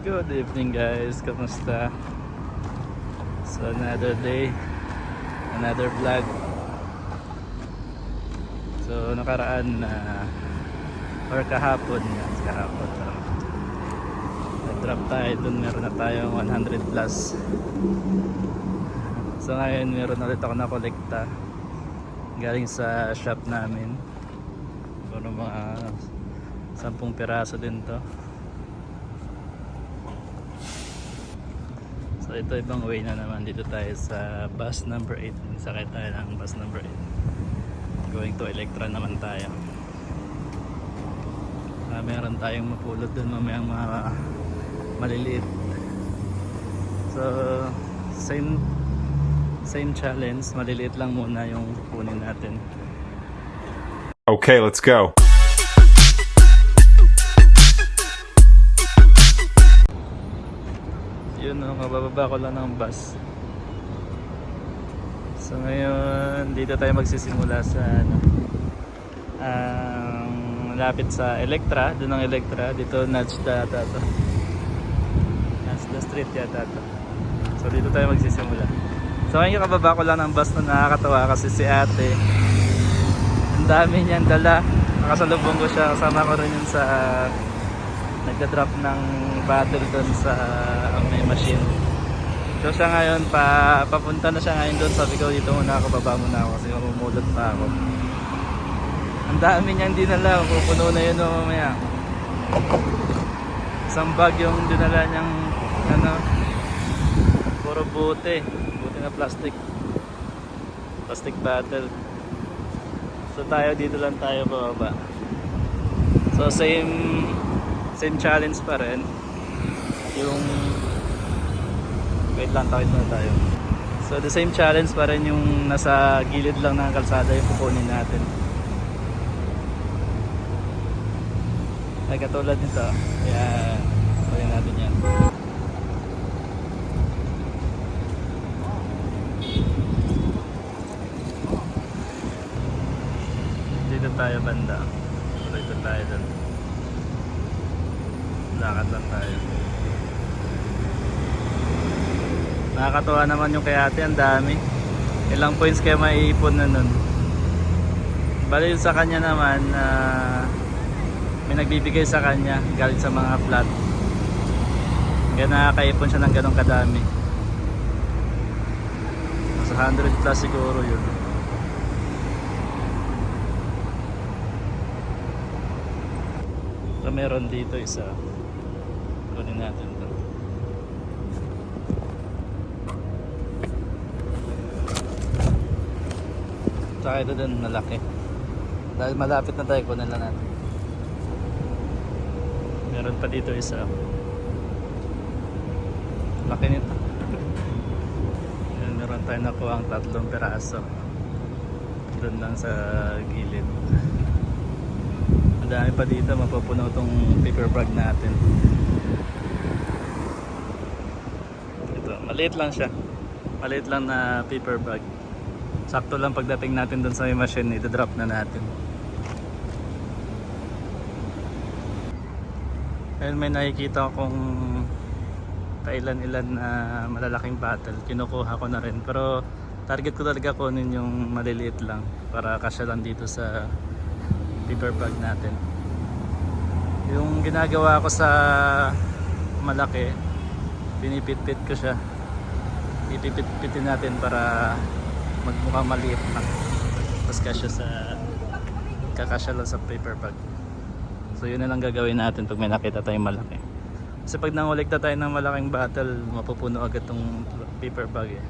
Good evening guys, kamusta? So another day, another vlog. So nakaraan or kahapon nag-drop tayo dun, meron na tayong 100 plus. So ngayon meron ulit ako na kolekta galing sa shop namin. Puro mga 10 piraso din to. So ito ibang way na naman, dito tayo sa bus number 8. Sakay tayo ng bus number 8. Going to Electra naman tayo. Meron tayong mapulot dun mamayang mga maliliit. So same challenge, maliliit lang muna yung kunin natin. Okay, let's go. Yun o, kabababa ko lang ng bus. So ngayon dito tayo magsisimula sa malapit sa Electra. Doon ang Electra, dito Najda yata to. Najda Street yata to. So dito tayo magsisimula. So ngayon kababa ko lang ng bus na nakakatawa kasi si ate, ang dami niyang dala. Nakasalubong ko siya, kasama ko rin yun sa nagda-drop ng battle doon sa may machine. So siya ngayon papunta na siya ngayon doon. Sabi ko dito muna ako, baba muna ako kasi mamumulot pa ako. Ang dami niyang dinala, pupuno na yun mamaya. Isang bag yung dinala niyang puro buti na plastic battle. So tayo dito lang tayo bababa. So same challenge pa rin. Yung wait lang, takit na tayo. So the same challenge pa rin, yung nasa gilid lang ng kalsada yung pupunin natin. Ay katulad nito. Ayan, kunin natin yan. Dito tayo banda. Dito tayo dun. Lakad lang tayo. Nakakatuwa naman yung kay ate, ang dami. Ilang points kaya maiipon na nun. Bali sa kanya naman, may nagbibigay sa kanya galing sa mga flat. Kaya nakakaipon siya ng ganong kadami. Nasa 100 plus siguro yun. So meron dito isa. Kunin natin ito. Tsaka ito din malaki. Dahil malapit na tayo, kunin lang natin. Meron pa dito isa. Laki nito. Meron tayo nakuha ang 3 piraso. Doon lang sa gilid. Madami pa dito, mapupuno tong paper bag natin. Ito, maliit lang siya. Maliit lang na paper bag. Sakto lang pagdating natin doon sa may machine, ito-drop na natin. Ayun, may nakikita akong kailan-ilan na malalaking battle. Kinukuha ko na rin. Pero target ko talaga kunin yung maliliit lang para kasya lang dito sa paper bag natin. Yung ginagawa ko sa malaki, pinipit-pit ko siya. Ipipit-pitin natin para magmukhang maliit lang. Tapos kakasya lang sa paper bag. So yun na lang gagawin natin pag may nakita tayong malaki. Kasi pag nangulikta tayo ng malaking battle, mapupuno agad tong paper bag eh.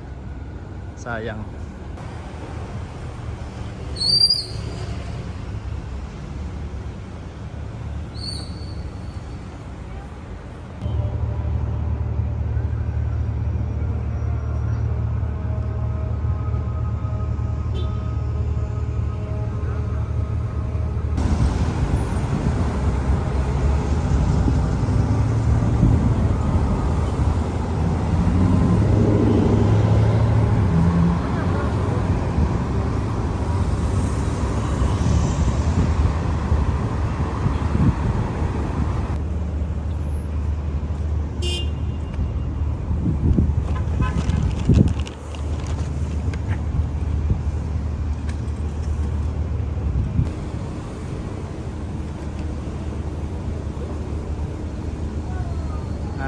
Sayang.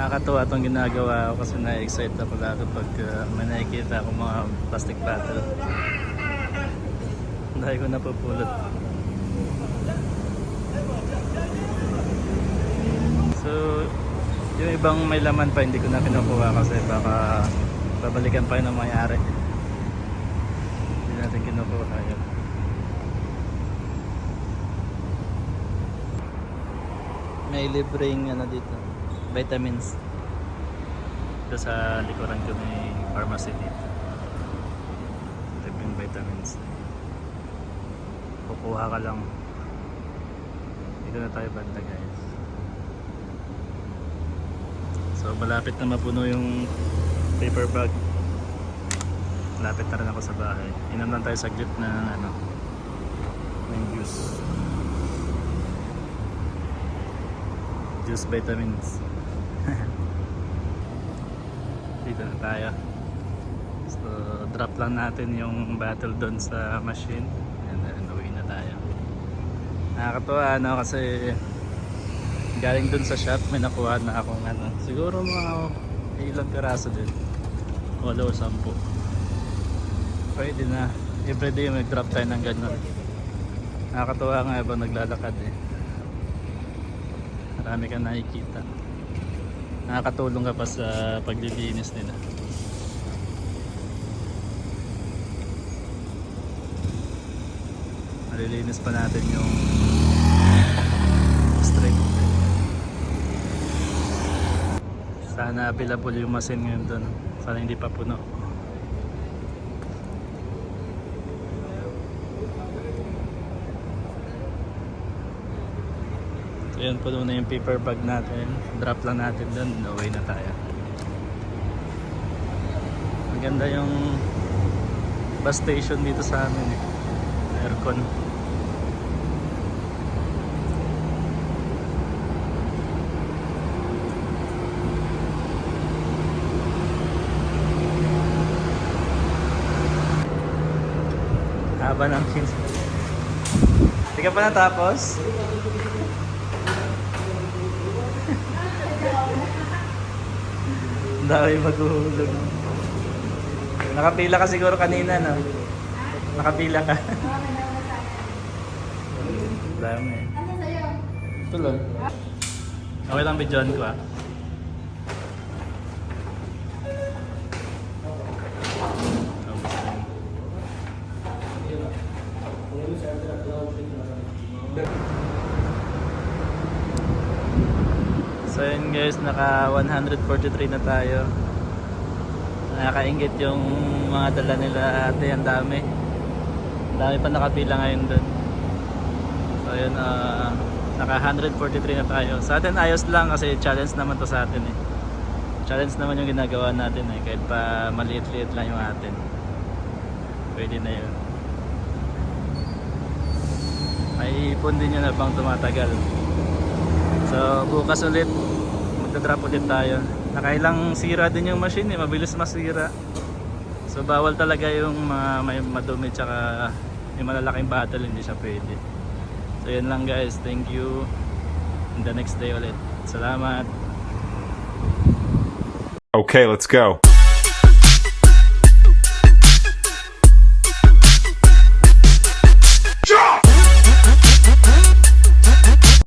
Nakakatuwa itong ginagawa ko kasi na-excite ako lalo pag may nakikita akong mga plastic bottle. Dahil ko napupulot. So, yung ibang may laman pa hindi ko na kinukuha kasi baka babalikan pa yun ang mayari. Hindi natin kinukuha yun. May libreng ano dito, vitamins. Ito sa likuran ko may pharmacy dito. Libreng vitamins. Kukuha ka lang. Dito na tayo banda guys. So malapit na mapuno yung paper bag. Malapit na rin ako sa bahay. Inom lang tayo saglit ng ano, ng juice. Juice vitamins. Dito na tayo. So drop lang natin yung bottle doon sa machine and then uwi na tayo. Nakakatuwa ano kasi galing doon sa shop may nakuha na akong ano, siguro mga ilang piraso din, 8 o 10. Pwede na everyday may drop tayo ng ganun. Nakakatuwa nga habang naglalakad eh, marami kang nakikita, nakakatulong ka pa sa paglilinis nila. Malilinis pa natin yung street. Sana available yung machine ngayon doon. Sana hindi pa puno. So yun, puno na yung paper bag natin. Drop lang natin doon. Away na tayo. Maganda yung bus station dito sa amin eh. Aircon. Haba ng kids. Hindi ka pa natapos? Ang dami maghuhulog. Nakapila ka siguro kanina, no? Nakapila ka. Ang dami. Ito lang. Okay lang videoan ko ah. So yun guys, naka 143 na tayo. Nakakaingit yung mga dala nila ate, ang dami. Ang dami pa nakapila ngayon dun. So yun, naka 143 na tayo. Sa atin ayos lang kasi challenge naman to sa atin eh. Challenge naman yung ginagawa natin eh. Kahit pa maliit-liit lang yung atin, pwede na yun. May ipon din yun habang tumatagal. So bukas ulit magdadrop ulit tayo. Nakailang sira din yung machine eh, mabilis masira. So bawal talaga yung may madumi tsaka yung malalaking bottle, hindi siya pwede. So yun lang guys, thank you. In the next day ulit. Salamat. Okay, let's go.